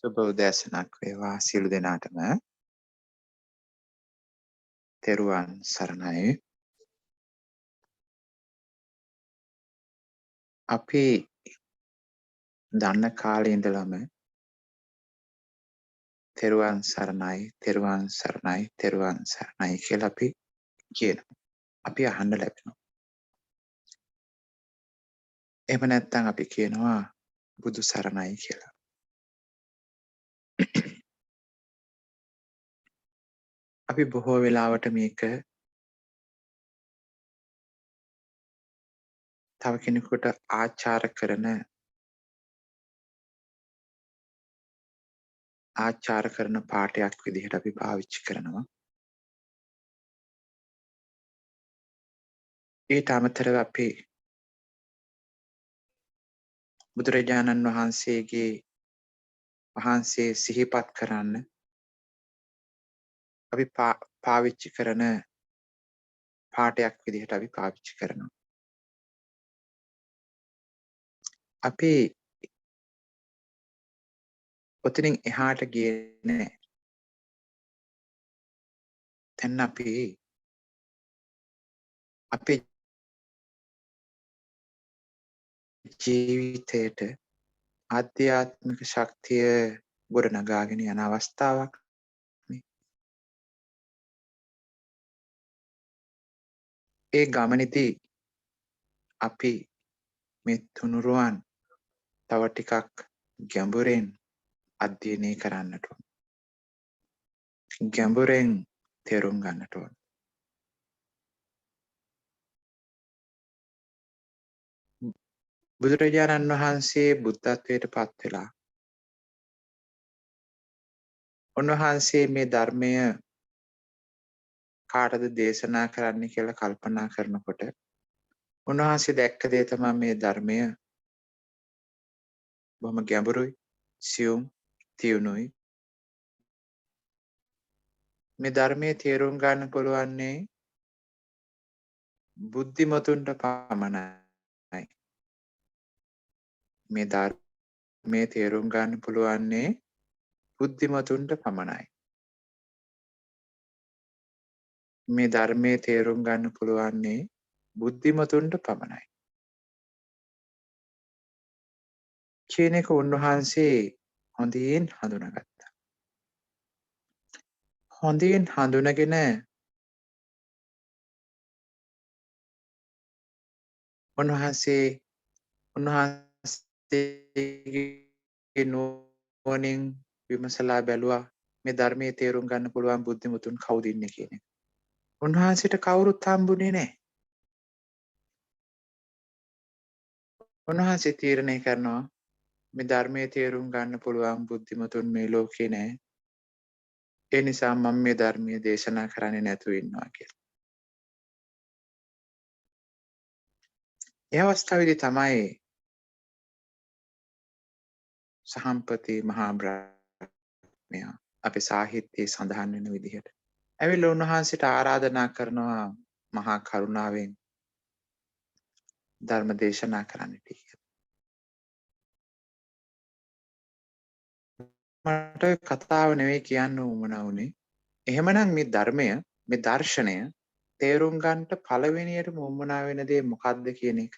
සුබ උදෑසනක් වේවා සියලු දෙනාටම. තෙරුවන් සරණයි. අපි දන්න කාලේ ඉඳලම තෙරුවන් සරණයි, තෙරුවන් සරණයි, තෙරුවන් සරණයි කියලා අපි කියනවා. අපි අහන්න ලැබෙනවා. එහෙම නැත්නම් අපි කියනවා බුදු සරණයි කියලා. අපි බොහෝ වෙලාවට මේක තව කෙනෙකුට ආචාර කරන පාඩයක් විදිහට අපි පාවිච්චි කරනවා. ඊට අමතරව අපි බුදුරජාණන් වහන්සේ සිහිපත් කරන්න අපි පාවිච්චි කරන පාඩයක් විදිහට අපි පාවිච්චි කරනවා. අපි ඔතනින් එහාට ගියේ නැහැ. දැන් අපි අපේ ජීවිතයට ආධ්‍යාත්මික ශක්තිය ගොඩනගාගෙන යන අවස්ථාවක් නේ. ඒ ගමනේදී අපි මේ තුනුරුවන් තව ටිකක් ගැඹුරෙන් අධ්‍යයනය කරන්නට ඕන. ගැඹුරෙන් තේරුම් ගන්නට ඕන. බුදුරජාණන් වහන්සේ බුද්ධත්වයට පත් වෙලා උන්වහන්සේ මේ ධර්මය කාටද දේශනා කරන්න කියලා කල්පනා කරනකොට උන්වහන්සේ දැක්ක දේ තමයි මේ ධර්මය බොහොම ගැඹුරුයි, සියුම්, තියුණුයි. මේ ධර්මයේ තේරුම් ගන්න පුළුවන්නේ බුද්ධිමතුන්ට පමණයි. මේ ධර්මයේ තේරුම් ගන්න පුළුවන්නේ බුද්ධිමතුන්ට පමණයි. මේ ධර්මයේ තේරුම් ගන්න පුළුවන්නේ බුද්ධිමතුන්ට පමණයි. කියන එක උන්වහන්සේ හොඳින් හඳුනාගත්තා. හොඳින් හඳුනගෙන උන්වහන්සේගේ නුවණින් විමසලා බැලුවා මේ ධර්මයේ තේරුම් ගන්න පුළුවන් බුද්ධිමතුන් කවුද ඉන්නේ කියන එක. උන්වහන්සේට කවුරුත් හම්බුනේ නැහැ. උන්වහන්සේ තීරණය කරනවා මේ ධර්මයේ තේරුම් ගන්න පුළුවන් බුද්ධිමතුන් මේ ලෝකේ නැහැ. ඒ නිසා මම මේ ධර්මයේ දේශනා කරන්නේ නැතුව ඉන්නවා කියලා. ඒ අවස්ථාවේදී තමයි සහම්පති මහා බ්‍රහ්මයා අපේ සාහිත්‍යයේ සඳහන් වෙන විදිහට ඇවිල්ලා උන්වහන්සේට ආරාධනා කරනවා මහා කරුණාවෙන් ධර්ම දේශනා කරන්නට කියලා. මට කතාව නෙවෙයි කියන්න උවමනා වුණේ. එහෙමනම් මේ ධර්මය, මේ දර්ශනය තේරුම් ගන්නට පළවෙනියටම උවමනා වෙන දේ මොකක්ද කියන එක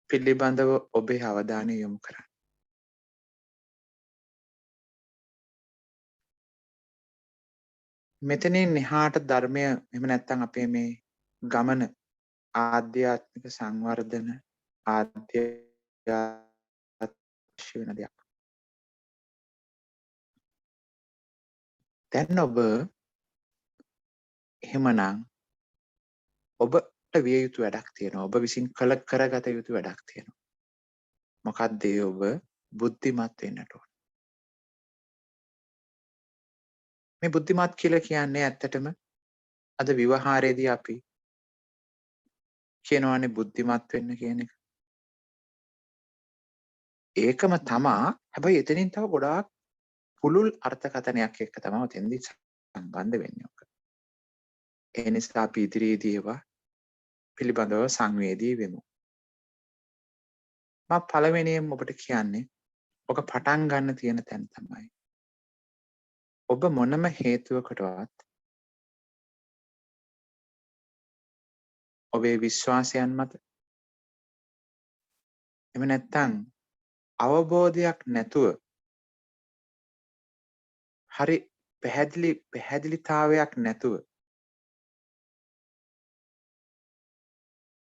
පිළිබඳව ඔබේ අවධානය යොමු කරන්න. මෙතනින් එහාට ධර්මය එහෙම නැත්නම් අපේ මේ ගමන ආධ්‍යාත්මික සංවර්ධන ආධ්‍යාත්මික වෙන දෙයක්. දැන් ඔබ එහෙමනම් ඔබට විය යුතු වැඩක් තියෙනවා. ඔබ විසින් කරගත යුතු වැඩක් තියෙනවා. මොකක්ද ඒ? ඔබ බුද්ධිමත් වෙන්නට ඕන. මේ බුද්ධිමත් කියලා කියන්නේ ඇත්තටම අද විවහාරයේදී අපි කියනවානේ බුද්ධිමත් වෙන්න කියන එක. ඒකම තමා. හැබැයි එතනින් තව ගොඩාක් පුළුල් අර්ථකථනයක් එක්ක තමයි ඔතෙන්දී සම්බන්ධ වෙන්නේ ඔක. ඒ නිසා අපි ඉදිරියේදී ඒවා පිළිබඳව සංවේදී වෙමු. මම පළවෙනියෙන් ඔබට කියන්නේ ඔක පටන් ගන්න තියෙන තැන තමයි ඔබ මොනම හේතුවකටවත් ඔබේ විශ්වාසයන් මත එහෙම නැත්නම් අවබෝධයක් නැතුව හරි පැහැදිලිතාවයක් නැතුව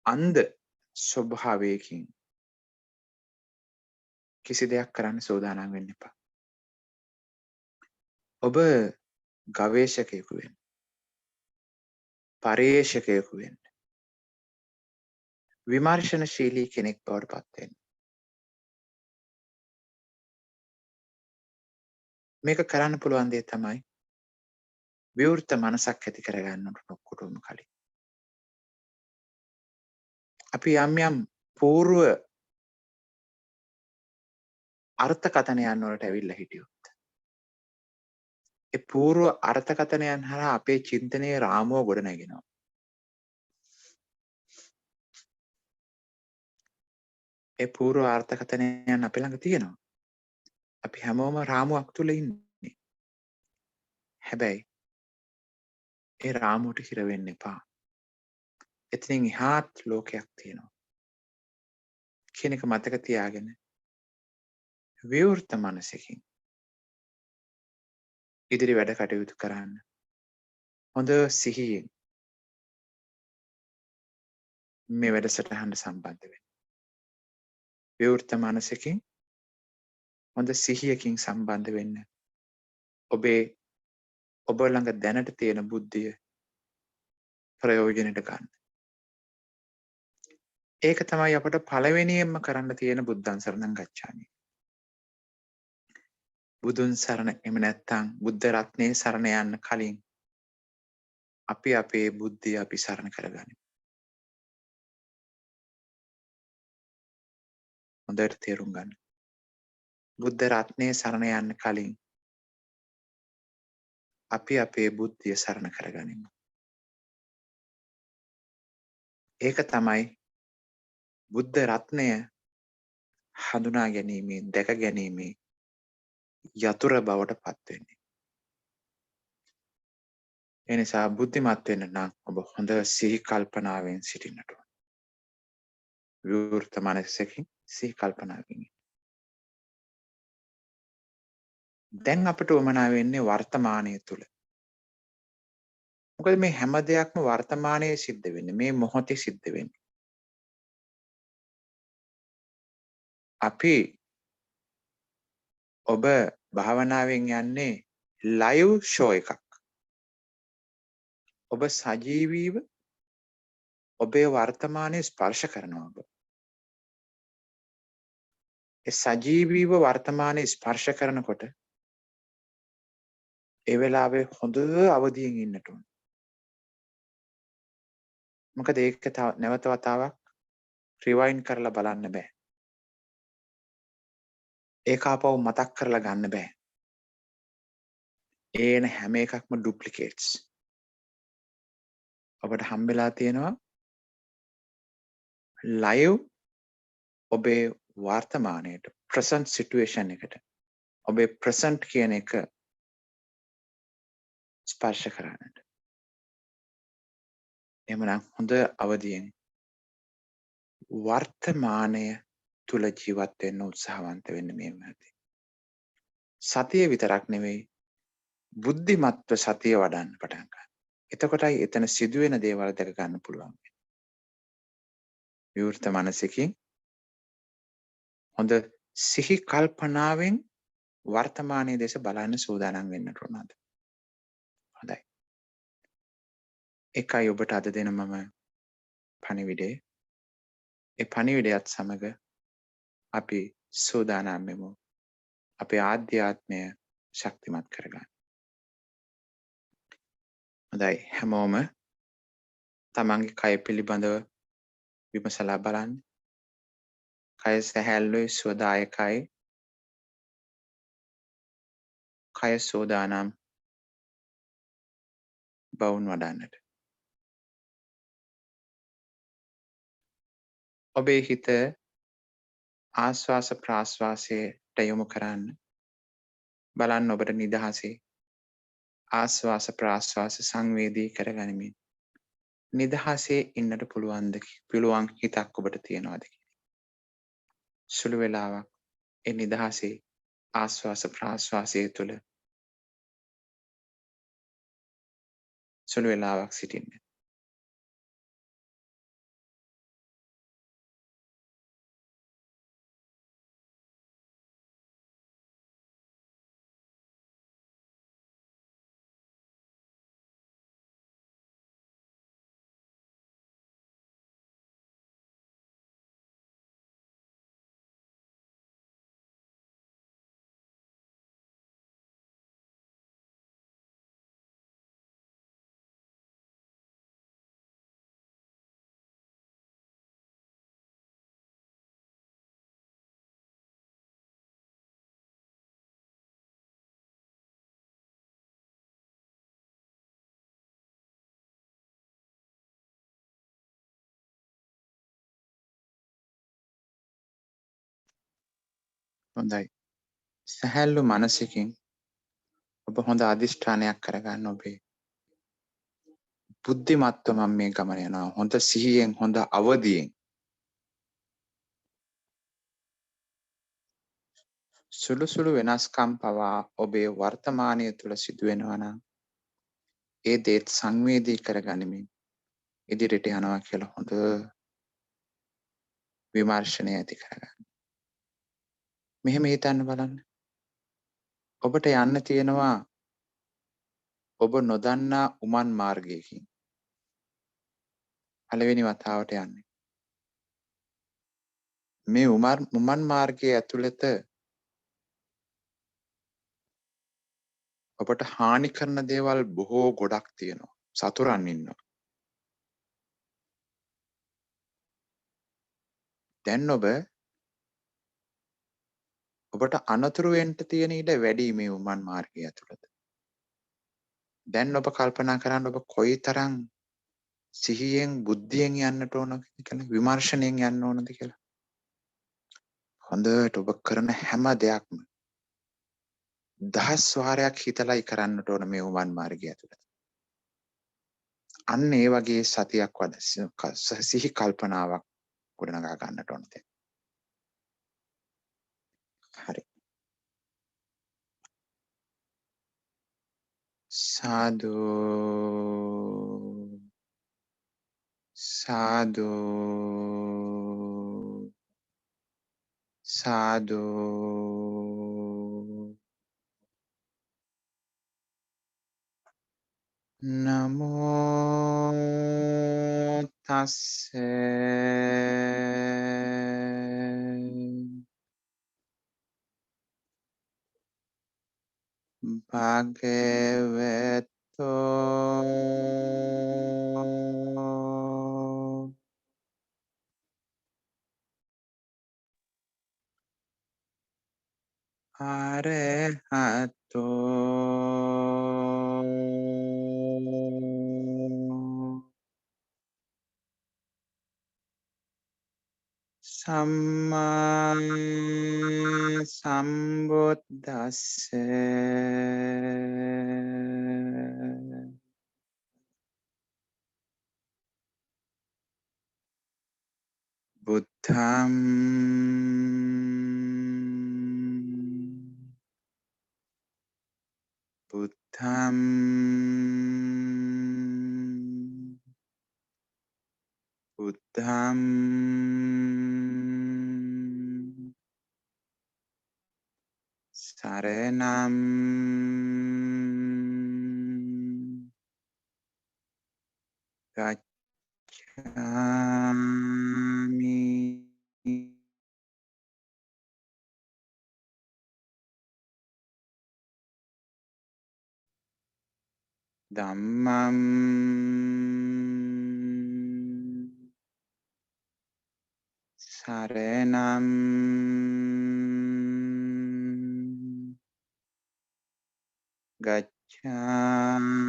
අන්ධ ස්වභාවයකින් කිසි දෙයක් කරන්න සූදානම් වෙන්න එපා. ඔබ ගවේෂකයෙකු වෙන්න. පර්යේෂකයෙකු වෙන්න. විමර්ශනශීලී කෙනෙක් බවට පත් වෙන්න. මේක කරන්න පුළුවන් දේ තමයි විවෘත මනසක් ඇති කරගන්න ඔක්කොටම කලින්. අපි යම් పూర్ව අර්ථකථනයන් වලට ඇවිල්ලා හිටියොත් ඒ పూర్ව අර්ථකථනයන් හරහා අපේ චින්තනයේ රාමුව ගොඩ නැගෙනවා. ඒ పూర్ව අර්ථකථනයන් අපි ළඟ තියෙනවා. අපි හැමෝම රාමුවක් තුල ඉන්නේ. හැබැයි ඒ රාමුවට හිර වෙන්න එපා. එතනින් එහාත් ලෝකයක් තියෙනවා. කියන එක මතක තියාගෙන විවෘත මනසකින් ඉදිරි වැඩ කටයුතු කරන්න. හොඳ සිහියෙන් මේ වැඩසටහනට සම්බන්ධ වෙන්න. විවෘත මනසකින් හොඳ සිහියකින් සම්බන්ධ වෙන්න. ඔබ ළඟ දැනට තියෙන බුද්ධිය ප්‍රයෝජනෙට ගන්න. ඒක තමයි අපට පළවෙනියෙන්ම කරන්න තියෙන බුද්ධං සරණං ගච්ඡාමි. බුදුන් සරණ එහෙම නැත්නම් බුද්ධ රත්නයේ සරණ යන්න කලින් අපි අපේ බුද්ධිය අපි සරණ කරගනිමු. හොඳට තේරුම් ගන්න. බුද්ධ රත්නයේ සරණ යන්න කලින් අපි අපේ බුද්ධිය සරණ කරගනිමු. ඒක තමයි බුද්ධ රත්නය හඳුනා ගැනීමේ දැක ගැනීමේ යතුර බවට පත් වෙන්නේ. ඒ නිසා බුද්ධිමත් වෙන්න නම් ඔබ හොඳ සිහි කල්පනාවෙන් සිටින්නට ඕන. විවෘත මනසකින් සිහි කල්පනාවෙන්. දැන් අපට උවමනා වෙන්නේ වර්තමානයේ තුල. මොකද මේ හැම දෙයක්ම වර්තමානයේ සිද්ධ වෙන්නේ. මේ මොහොතේ සිද්ධ වෙන්නේ. අපි ඔබ භාවනාවෙන් යන්නේ ලයිව් ෂෝ එකක්. ඔබ සජීවීව ඔබේ වර්තමානයේ ස්පර්ශ කරනවා ඔබ. ඒ සජීවීව වර්තමානයේ ස්පර්ශ කරනකොට ඒ වෙලාවේ හොඳ අවදියෙන් ඉන්නට ඕන. මොකද ඒක නැවත වතාවක් රිවයින්ඩ් කරලා බලන්න බෑ. ඒක ආපහු මතක් කරලා ගන්න බෑ. ඒන හැම එකක්ම ඩුප්ලිකේට්ස්. ඔබට හම්බෙලා තියෙනවා ලයිව් ඔබේ වර්තමානයට ප්‍රසන්ට් සිටුේෂන් එකට ඔබේ ප්‍රසන්ට් කියන එක ස්පර්ශ කරන්නට. එහෙමනම් හොඳ අවදියෙන් වර්තමානය තුල ජීවත් වෙන්න උත්සාහවන්ත වෙන්න මේ මොහොතේ. සතිය විතරක් නෙවෙයි බුද්ධිමත්ව සතිය වඩන්න පටන් ගන්න. එතකොටයි එතන සිදුවෙන දේවල් දැක ගන්න පුළුවන්. විවෘත මනසකින් හොඳ සිහි කල්පනාවෙන් වර්තමානයේ දේශ බලන්න සූදානම් වෙන්නට උනද. හොඳයි. එකයි ඔබට අද දෙන මම පණිවිඩය. ඒ පණිවිඩයත් සමග අපි සූදානම් වෙමු අපේ ආධ්‍යාත්මය ශක්තිමත් කරගන්න. හොඳයි හැමෝම තමන්ගේ කය පිළිබඳව විමසලා බලන්න. කය සැහැල්ලුයි සුවදායකයි. කය සෝදානම් බවුන් වඩන්නට. ඔබේ හිත ආශ්වාස ප්‍රාශ්වාසයේ යොමු කරන්න. බලන්න ඔබට නිදහසේ ආස්වාස ප්‍රාස්වාස සංවේදී කරගනිමින් නිදහසේ ඉන්නට පුළුවන් හිතක් ඔබට තියෙනවද කියලා. සුළු වෙලාවක් ඒ නිදහසේ ආස්වාස ප්‍රාස්වාසය තුළ සුළු වෙලාවක් සිටින්න. හොඳයි. සැහැල්ලු මනසකින් ඔබ හොඳ අධිෂ්ඨානයක් කරගන්න. ඔබේ බුද්ධිමත්ව මම මේ ගමන යනවා. හොඳ සිහියෙන් හොඳ අවදියෙන් සුළු සුළු වෙනස්කම් පවා ඔබේ වර්තමානය තුළ සිදුවෙනවා නම් ඒ දේත් සංවේදී කරගනිමින් ඉදිරියට යනවා කියලා හොඳ විමර්ශනය ඇති කරගන්න. මෙහෙම හිතන්න බලන්න. ඔබට යන්න තියෙනවා ඔබ නොදන්නා උමන් මාර්ගයකින්. පළවෙනි වතාවට යන්නේ. මේ උමන් මාර්ගයේ ඇතුළත ඔබට හානි කරන දේවල් බොහෝ ගොඩක් තියෙනවා. සතුරන් ඉන්නවා. දැන් ඔබට අනතුරු වෙන්න තියෙන ඉඩ වැඩි මේ උමන් මාර්ගය ඇතුළත. දැන් ඔබ කල්පනා කරන්න ඔබ කොයිතරම් සිහියෙන් බුද්ධියෙන් යන්නට ඕනද කියලා විමර්ශනයෙන් යන්න ඕනද කියලා. හොඳට ඔබ කරන හැම දෙයක්ම දහස් වාරයක් හිතලයි කරන්නට ඕන මේ උමන් මාර්ගය ඇතුළත. අන්න ඒ වගේ සතියක් සිහි කල්පනාවක් ගොඩනගා ගන්නට ඕන දැන්. හරි. සාදු සාදු සාදු. නමෝ තස්සේ භගවතෝ අරහතෝ සම්මා සම්බුද්දස්ස. බුද්ධං බුද්ධං බුද්ධං සරණං ගච්ඡාමි. ධම්මං සරණං ගච්ඡාමි.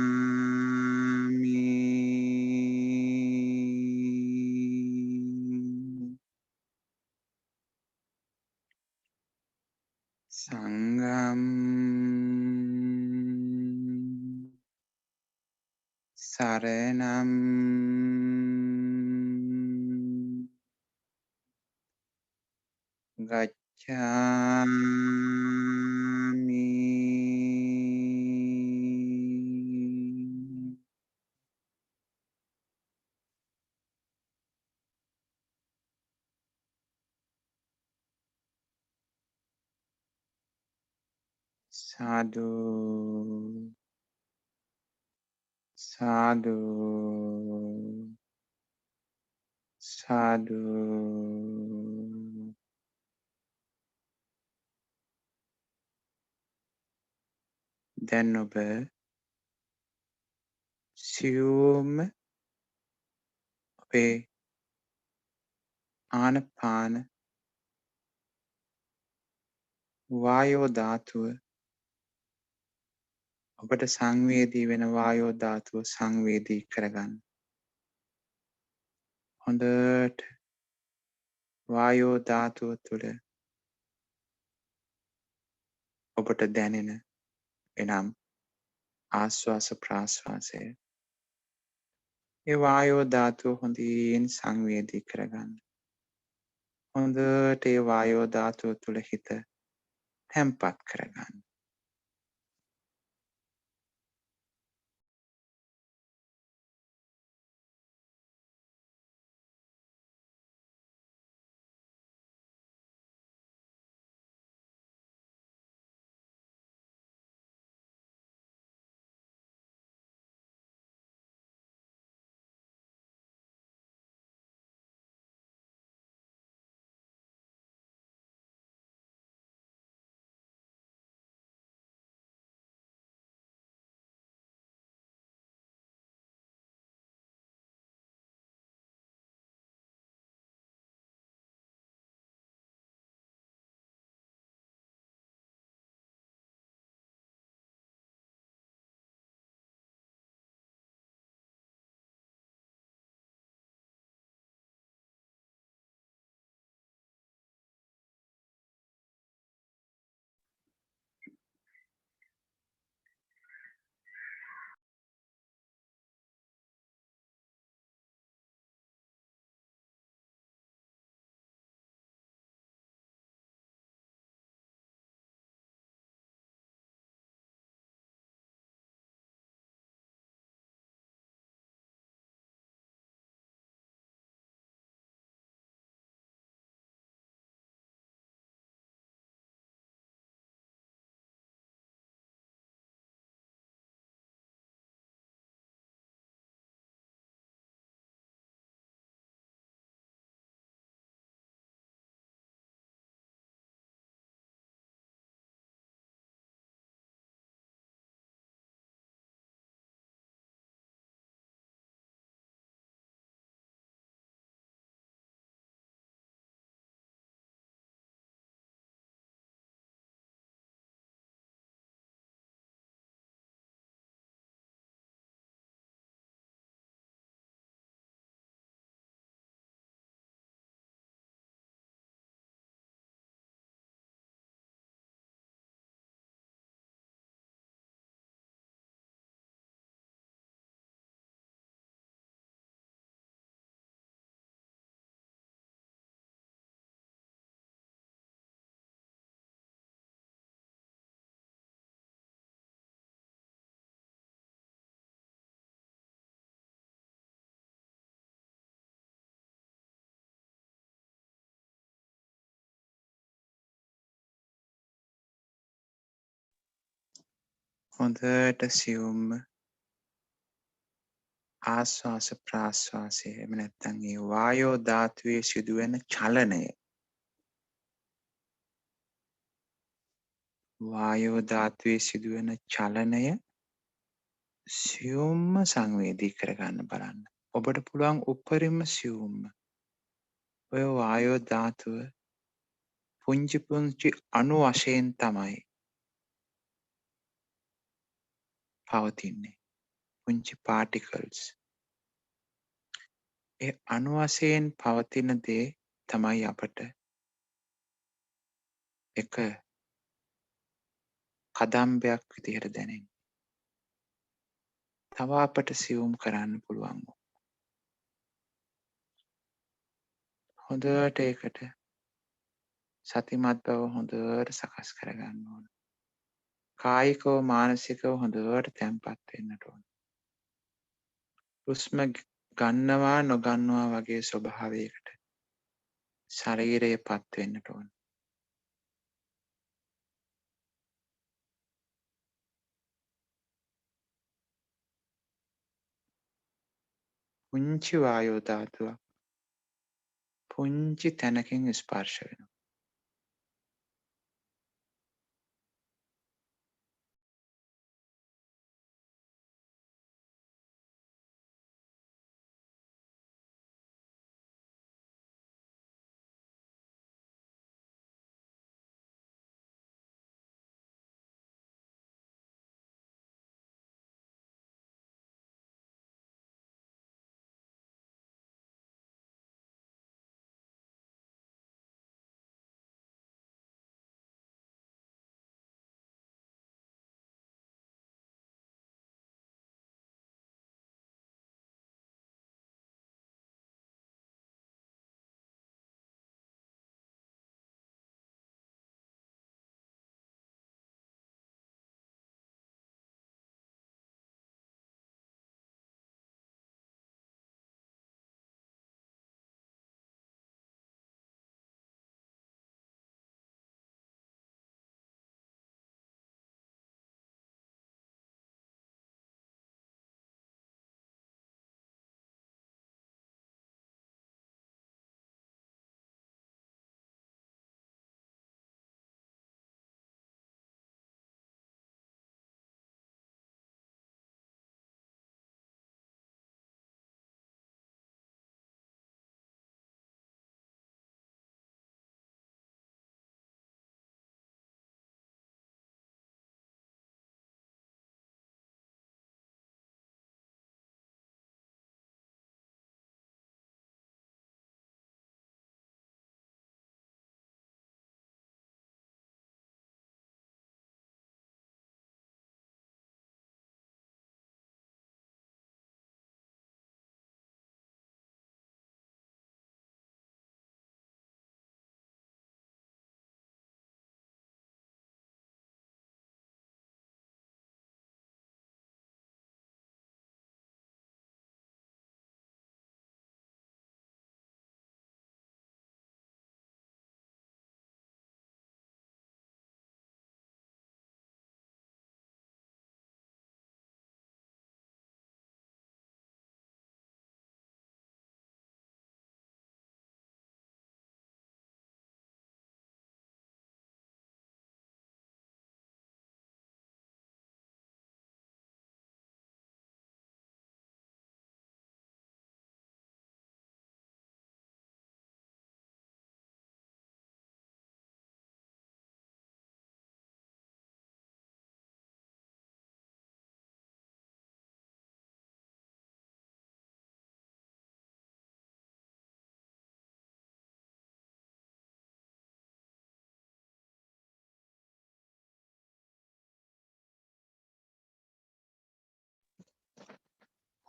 Sangam Saranam Gacchami. Sadhu, sadhu, sadhu. දැන් ඔබ සියුම් ඔබේ ආනපාන වායෝ ධාතුව ඔබට සංවේදී වෙන වායෝ ධාතුව සංවේදී කරගන්න. හොඳට වායෝ ධාතුව තුළ ඔබට දැනෙන එනම් ආශ්වාස ප්‍රාශ්වාසය ඒ වායෝ ධාතුව හොඳින් සංවේදී කරගන්න. හොඳට ඒ වායෝ ධාතුව තුළ හිත තැම්පත් කරගන්න. හොඳට සියුම්ම ආශ්වාස ප්‍රාශ්වාසය එහෙම නැත්නම් ඒ වායෝ ධාතුවේ සිදුවෙන චලනය වායෝ ධාතුවේ සිදුවෙන චලනය සියුම්ම සංවේදී කරගන්න බලන්න. ඔබට පුළුවන් උපරිම සියුම්ම ඔය වායෝ ධාතුව පුංචි පුංචි අණු වශයෙන් තමයි පවතින්නේ. පුංචි පාටිකල්ස්. ඒ අණු වශයෙන් පවතින දේ තමයි අපට එක කදම්බයක් විදිහට දැනෙන්නේ. තව අපට සියුම් කරන්න පුළුවන්. හොඳට ඒකට සතිමත් බව හොඳට සකස් කරගන්න ඕන. කායිකව මානසිකව හොඳට තැන්පත් වෙන්නට ඕන. හුස්ම ගන්නවා නොගන්නවා වගේ ස්වභාවයකට ශරීරය පත් වෙන්නට ඕන. පුංචි වායෝ ධාතුවක් පුංචි තැනකින් ස්පර්ශ වෙනවා.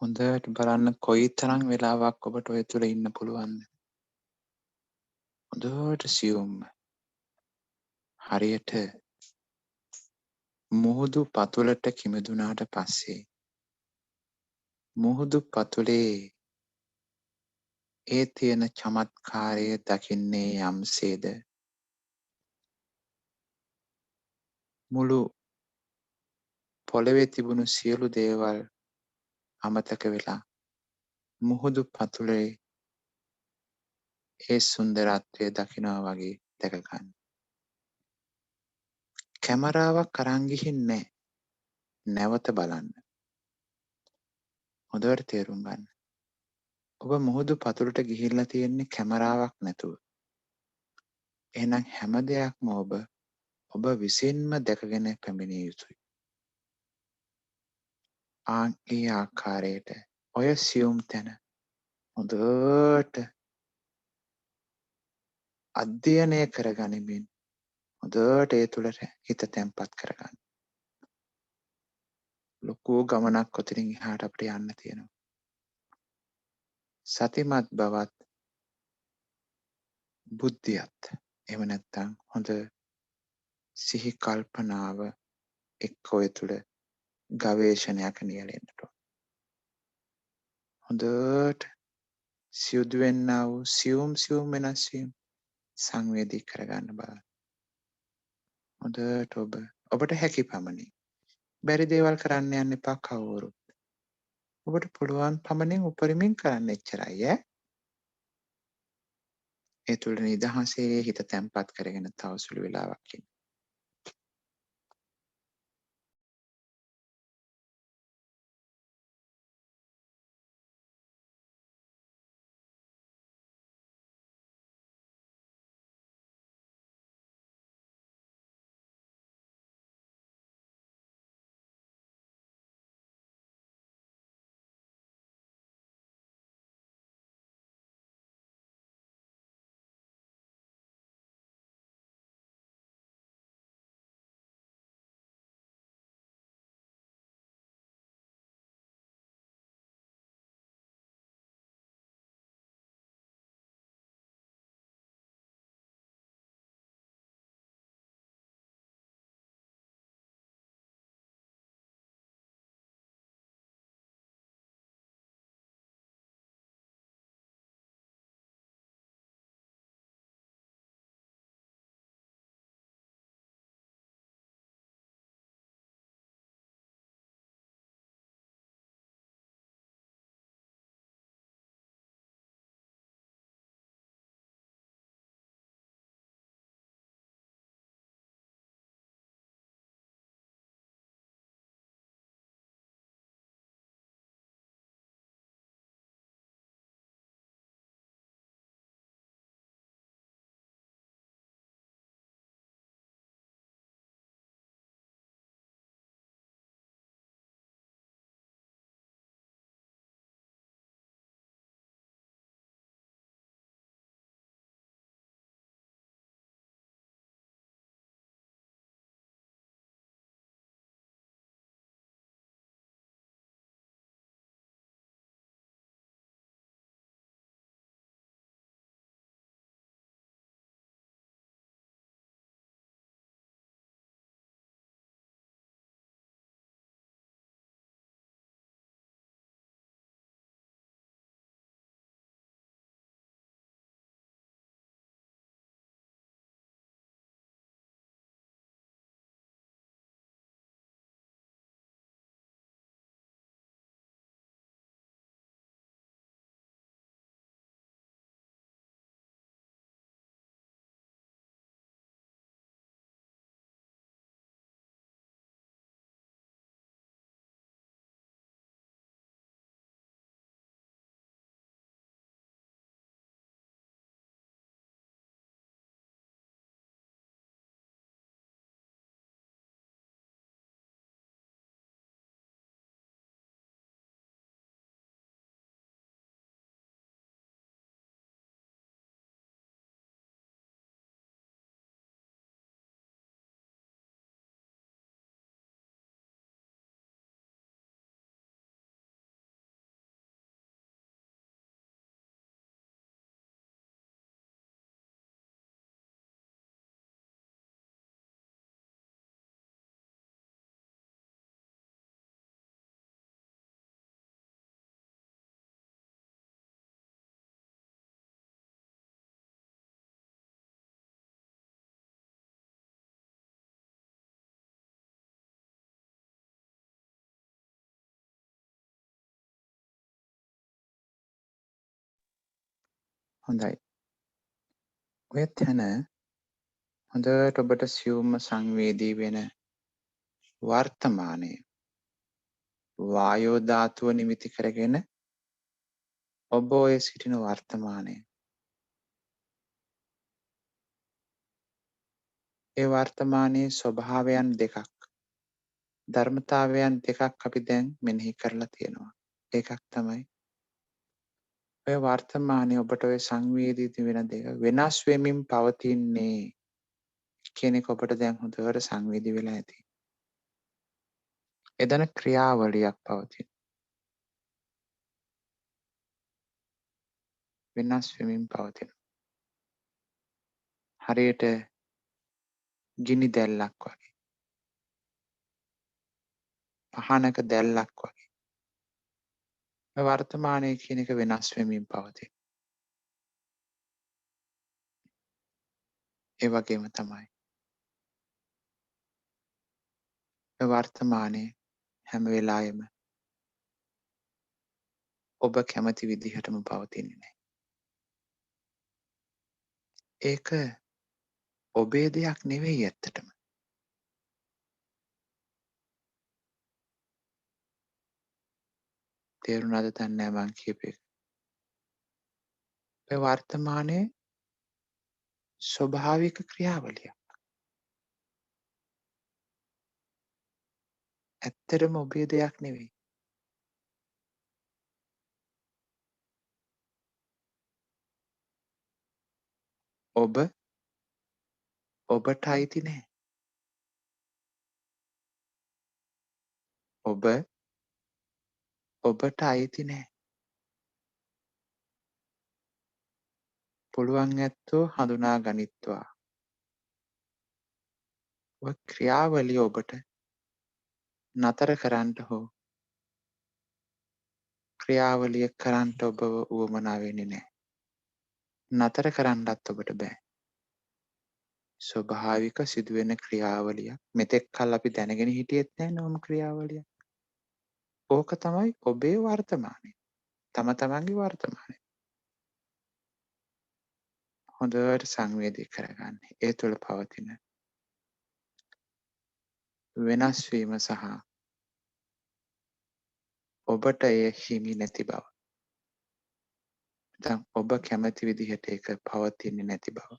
හොඳට බලන්න කොයිතරම් වෙලාවක් ඔබට ඔය තුල ඉන්න පුළුවන්ද? හොඳට සියුම්ව. හරියට මුහුදු පතුලට කිමිදුනාට පස්සේ මුහුදු පතුලේ ඒ තියෙන චමත්කාරය දකින්නේ යම්සේද මුළු පොළවේ තිබුණු සියලු දේවල් අමතක වෙලා මුහුදු පතුලේ ඒ සුන්දරත්වය දකිනවා වගේ දැක ගන්න. කැමරාවක් අරන් ගිහින් නැහැ. නැවත බලන්න. හොඳට තේරුම් ගන්න. ඔබ මුහුදු පතුලට ගිහිල්ලා තියෙන්නේ කැමරාවක් නැතුව. එහෙනම් හැම දෙයක්ම ඔබ විසින්ම දැකගෙන පැමිණිය යුතුයි. ඒ ආකාරයට ඔය සියුම් තැන හොඳට අධ්‍යයනය කරගනිමින් හොඳට ඒ තුළට හිත තැන්පත් කරගන්න. ලොකු ගමනක් ඔතනින් එහාට අපිට යන්න තියෙනවා. සතිමත් බවත් බුද්ධියත් එහෙම නැත්නම් හොඳ සිහි කල්පනාව එක්ක ඔය තුළ ගවේෂණයක් නියැලෙන්නට ඕන. හොඳට සියුදු වෙන්නා වූ සියුම් වෙනස් වීම සංවේදී කරගන්න බලන්න. හොඳට ඔබට හැකි පමණින් බැරි දේවල් කරන්න යන්න එපා කවුරුත්. ඔබට පුළුවන් පමණින් උපරිමයෙන් කරන්න එච්චරයි ඈ. ඒ තුළ නිදහසේ හිත තැම්පත් කරගෙන තව සුළු වෙලාවක් ඉන්න. හොඳයි. ඔය තැන හොඳට ඔබට සියුම්ම සංවේදී වෙන වර්තමානයේ වායෝ ධාතුව නිමිති කරගෙන ඔබ ඔය සිටින වර්තමානයේ ඒ වර්තමානයේ ස්වභාවයන් දෙකක් ධර්මතාවයන් දෙකක් අපි දැන් මෙනෙහි කරලා තියෙනවා. එකක් තමයි ඔය වර්තමානයේ ඔබට ඔය සංවේදී වෙන දෙක වෙනස් වෙමින් පවතින්නේ කියන එක ඔබට දැන් හොඳට සංවේදී වෙලා ඇති. එතන ක්‍රියාවලියක් පවතින. වෙනස් වෙමින් පවතින. හරියට ගිනි දැල්ලක් වගේ. පහනක දැල්ලක් වගේ. වර්තමානය කියන එක වෙනස් වෙමින් පවතින. ඒ වගේම තමයි වර්තමානයේ හැම වෙලාවෙම ඔබ කැමති විදිහටම පවතින්නේ නැහැ. ඒක ඔබේ දෙයක් නෙවෙයි ඇත්තටම. තේරුණාද දන්නේ නැහැ මං කියපු එක. ඔය වර්තමානයේ ස්වභාවික ක්‍රියාවලිය. ඇත්තටම ඔබේ දෙයක් නෙවෙයි. ඔබට අයිති නැහැ. ඔබට අයිති නැහැ. පුළුවන් ඇත්තෝ හඳුනා ගනිත්වා. ඔය ක්‍රියාවලිය ඔබට නතර කරන්නට හෝ ක්‍රියාවලිය කරන්නට ඔබව උවමනා වෙන්නේ නැහැ. නතර කරන්නත් ඔබට බෑ. ස්වභාවික සිදුවෙන ක්‍රියාවලියක්. මෙතෙක් කල් අපි දැනගෙන හිටියෙත් නැහැ නෝම ක්‍රියාවලියක්. ඕක තමයි ඔබේ වර්තමානය. තම තමන්ගේ වර්තමානය. හොඳට සංවේදී කරගන්න. ඒ තුළ පවතින වෙනස් වීම සහ ඔබට එය හිමි නැති බව. දැන් ඔබ කැමති විදිහට ඒක පවතින්නේ නැති බව.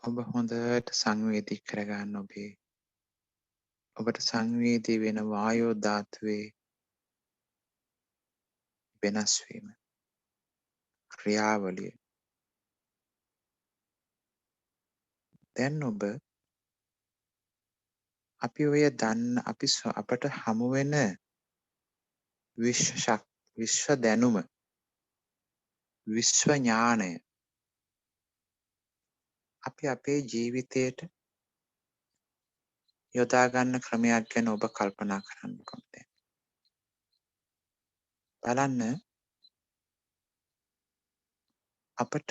ඔබ හොඳට සංවේදී කරගන්න ඔබට සංවේදී වෙන වායෝ ධාතුවේ වෙනස් වීම ක්‍රියාවලිය. දැන් ඔබ අපි ඔය දන්න අපට හමු වෙන විශ්ව දැනුම විශ්ව ඥානය අපි අපේ ජීවිතයට යොදා ගන්න ක්‍රමයක් ගැන ඔබ කල්පනා කරන්නකෝ. බලන්න අපට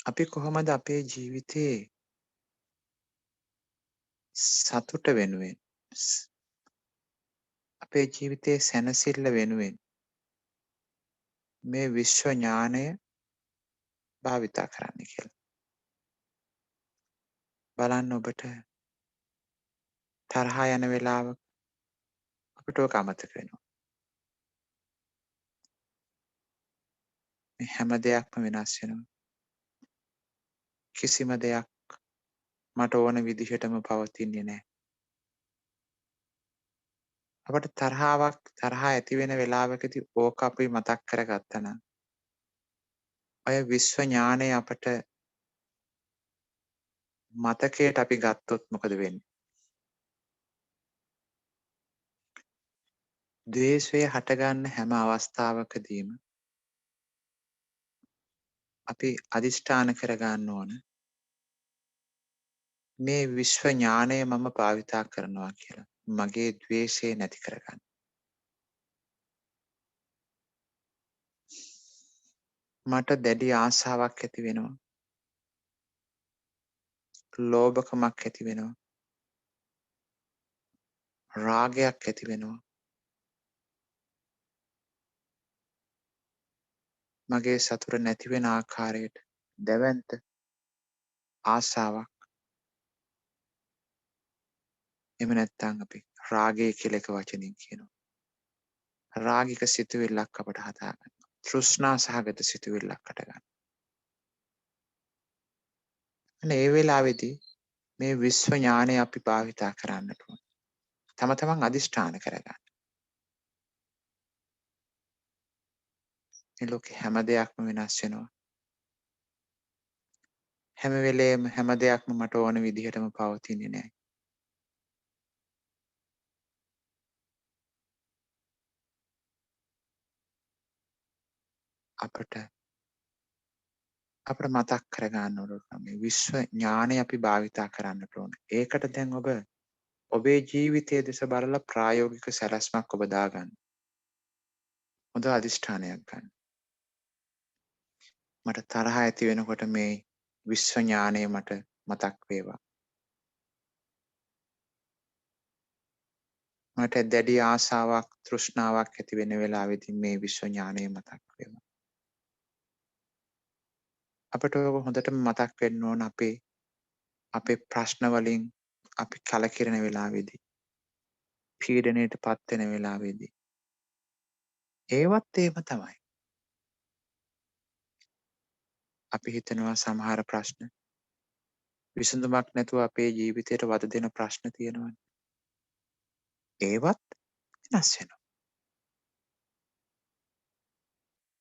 අපි කොහොමද අපේ ජීවිතේ සතුට වෙනුවෙන් අපේ ජීවිතේ සැනසෙල්ල වෙනුවෙන් මේ විශ්ව ඥානය භාවිතා කරන්න කියලා. බලන්න ඔබට තරහා යන වෙලාවක අපිට ඔක අමතක වෙනවා. මේ හැම දෙයක්ම වෙනස් වෙනවා. කිසිම දෙයක් මට ඕන විදිහටම පවතින්නේ නැහැ. අපට තරහා ඇති වෙන වෙලාවකදී ඕක අපි මතක් කරගත්තා නම් ඔය විශ්ව ඥානය අපට මතකයට අපි ගත්තොත් මොකද වෙන්නේ? ද්වේෂය හටගන්න හැම අවස්ථාවකදීම අපි අදිෂ්ඨාන කරගන්න ඕන මේ විශ්ව ඥානය මම භාවිතා කරනවා කියලා. මගේ ද්වේෂය නැති කරගන්න. මට දැඩි ආසාවක් ඇති වෙනවා. ලෝභකමක් ඇති වෙනවා. රාගයක් ඇති වෙනවා. මගේ සතුට නැති වෙන ආකාරයට දැවැන්ත ආසාවක්. එහෙම නැත්නම් අපි රාගය කියලා එක වචනින් කියනවා. රාගික සිතුවිල්ලක් අපට හදාගන්න. තෘෂ්ණා සහගත සිතුවිල්ලක් හටගන්න. අන්න ඒ වෙලාවේදී මේ විශ්ව ඥානය අපි භාවිතා කරන්නට ඕන. තම තමන් අදිෂ්ඨාන කරගන්න. මේ ලෝකේ හැම දෙයක්ම වෙනස් වෙනවා. හැම වෙලේම හැම දෙයක්ම මට ඕන විදිහටම පවතින්නේ නැහැ. අපට මතක් කරගන්න ඕන මේ විශ්ව ඥානය අපි භාවිතා කරන්නට ඕන. ඒකට දැන් ඔබ ඔබේ ජීවිතයේ දෙස බලලා ප්‍රායෝගික සැලැස්මක් ඔබ දාගන්න. හොඳ අදිෂ්ඨානයක් ගන්න. මට තරහ ඇති වෙනකොට මේ විශ්ව ඥානය මට මතක් වේවා. මට දැඩි ආසාවක් තෘෂ්ණාවක් ඇති වෙන වෙලාවෙදී මේ විශ්ව ඥානය මතක් වේවා. අපට ඔබ හොඳටම මතක් වෙන්න ඕන අපේ ප්‍රශ්න වලින් අපි කලකිරෙන වෙලාවේදී පීඩණයට පත් වෙන වෙලාවේදී ඒවත් ඒම තමයි. අපි හිතනවා සමහර ප්‍රශ්න විසඳුමක් නැතුව අපේ ජීවිතයට වද දෙන ප්‍රශ්න තියෙනවානේ. ඒවත් වෙනස් වෙනවා.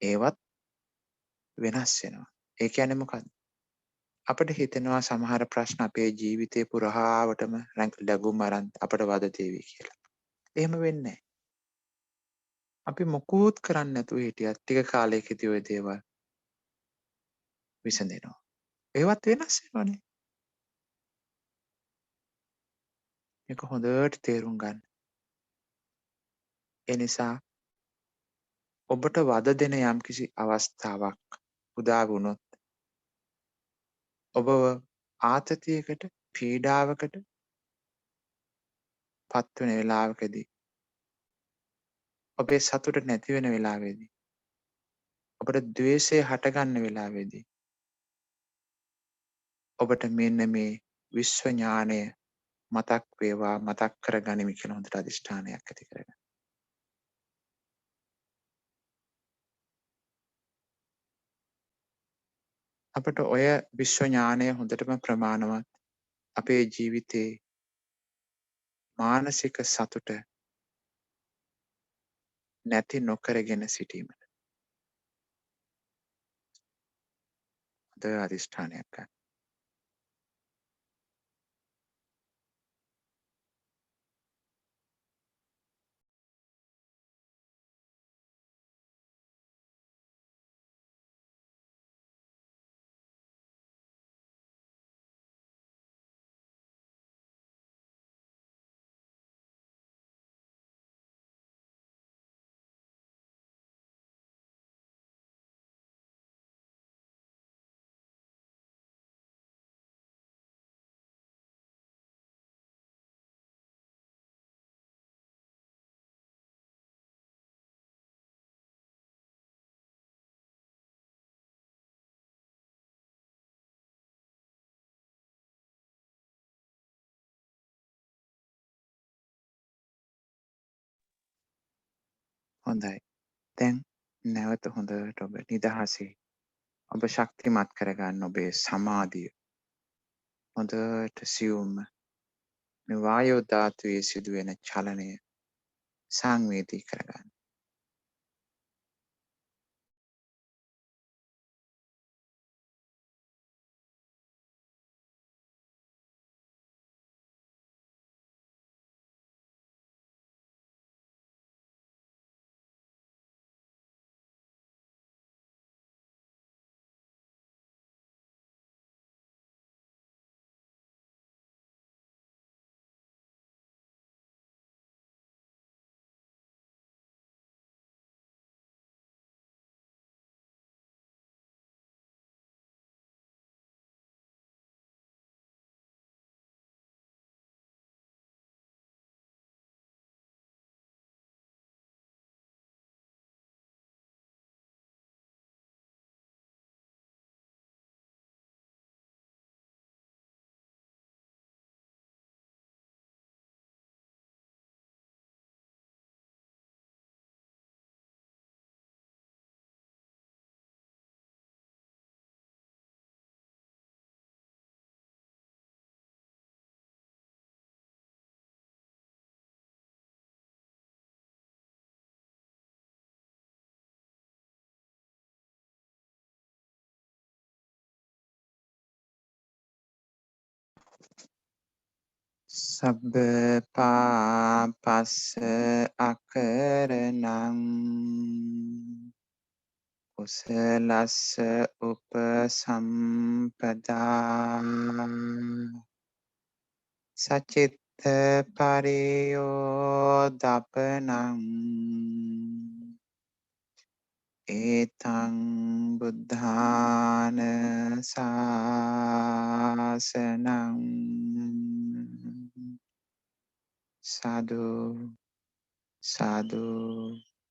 ඒවත් වෙනස් වෙනවා. ඒ කියන්නේ මොකක්ද? අපිට හිතෙනවා සමහර ප්‍රශ්න අපේ ජීවිතේ පුරාවටම ලැබුම් අරන් අපට වද දෙවි කියලා. එහෙම වෙන්නේ නැහැ. අපි මොකුත් කරන්නේ නැතුව හිටියත් ටික කාලයකදී ওই දේවල් විසඳෙනවා. ඒවත් වෙනස් වෙනවනේ. මේක හොඳට තේරුම් ගන්න. ඒ නිසා ඔබට වද දෙන යම්කිසි අවස්ථාවක් උදා වුණොත් ඔබව ආතතියකට පීඩාවකට පත්වන වෙලාවකදී ඔබේ සතුට නැති වෙන වෙලාවේදී ඔබට ද්වේෂය හටගන්න වෙලාවේදී ඔබට මෙන්න මේ විශ්ව ඥානය මතක් වේවා මතක් කරගනිමි කියලා හොඳට අදිෂ්ඨානයක් ඇති කරගන්න. අපට ඔය විශ්ව ඥානය හොඳටම ප්‍රමාණවත් අපේ ජීවිතේ මානසික සතුට නැති නොකරගෙන සිටීමට හොඳ අධිෂ්ඨානයක් ගන්න. හොඳයි. දැන් නැවත හොඳට ඔබ නිදහසේ ඔබ ශක්තිමත් කරගන්න ඔබේ සමාධිය හොඳට සියුම්ම මේ වායෝ ධාතුවේ සිදුවෙන චලනය සංවේදී කරගන්න. සබ්බ පාපස්ස අකරණං කුසලස්ස උපසම්පදා සචිත්ත පරියෝදපනං ඒතං බුද්ධාන ශාසනං සාදු සාදු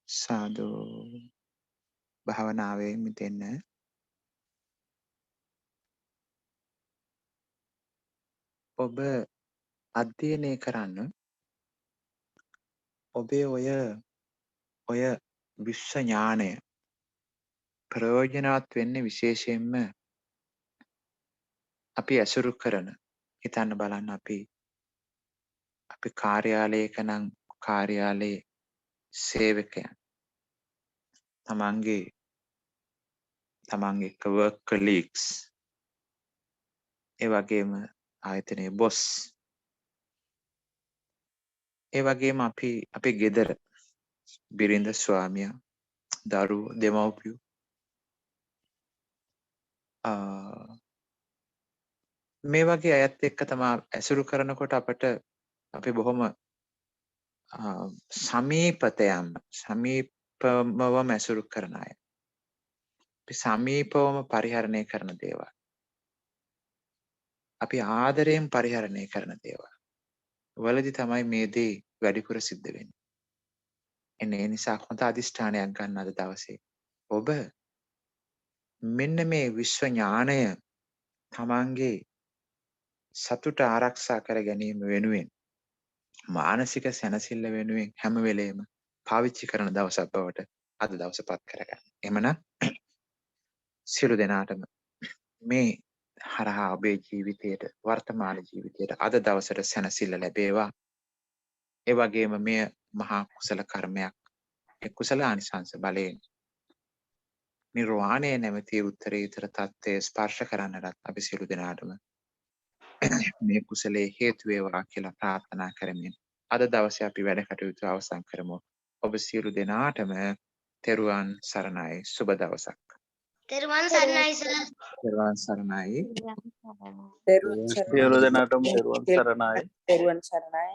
සාදු. භාවනාවේ මිදෙන්න ඔබ අධ්‍යයනය කරන්න ඔබේ ඔය විශ්ව ඥානය ප්‍රයෝජනවත් වෙන්නේ විශේෂයෙන්ම අපි ඇසුරු කරන හිතන්න බලන්න අපි කාර්යාලයක නම් කාර්යාලයේ සේවකයන් තමන්ගේ work colleagues ඒ වගේම ආයතනයේ බොස් ඒ වගේම අපේ ගෙදර බිරිඳ ස්වාමියා දරුවෝ දෙමව්පියෝ මේ වගේ අයත් එක්ක තමයි ඇසුරු කරනකොට අපට අපි බොහොම සමීපවම ඇසුරු කරන අය. අපි සමීපවම පරිහරණය කරන දේවල්. අපි ආදරයෙන් පරිහරණය කරන දේවල්. වලදී තමයි මේ දේ වැඩිපුර සිද්ධ වෙන්නේ. ඒ නිසා හොඳ අධිෂ්ඨානයක් ගන්න අද දවසේ. ඔබ මෙන්න මේ විශ්ව ඥානය තමන්ගේ සතුට ආරක්ෂා කර ගැනීම වෙනුවෙන් මානසික සැනසෙල්ල වෙනුවෙන් හැම වෙලේම පාවිච්චි කරන දවසක් බවට අද දවස පත් කරගන්න. එමනම් සියලු දෙනාටම මේ හරහා ඔබේ ජීවිතයට වර්තමාන ජීවිතයට අද දවසට සැනසෙල්ල ලැබේවා. ඒ වගේම මෙය මහා කුසල කර්මයක්. ඒ කුසල ආනිසංස බලයෙන් නිර්වාණය නැමැති උත්තරීතර තත්ත්වය ස්පර්ශ කරන්නටත් අපි සියලු දෙනාටම මේ කුසලයේ හේතු වේවා කියලා ප්‍රාර්ථනා කරමින් අද දවසේ අපි වැඩ කටයුතු අවසන් කරමු. ඔබ සියලු දෙනාටම තෙරුවන් සරණයි. සුබ දවසක්. තෙරුවන් සරණයි සර්. තෙරුවන් සරණයි. තෙරුවන් සියලු සරණයි. දෙනාටම තෙරුවන් සරණයි. තෙරුවන් සරණයි.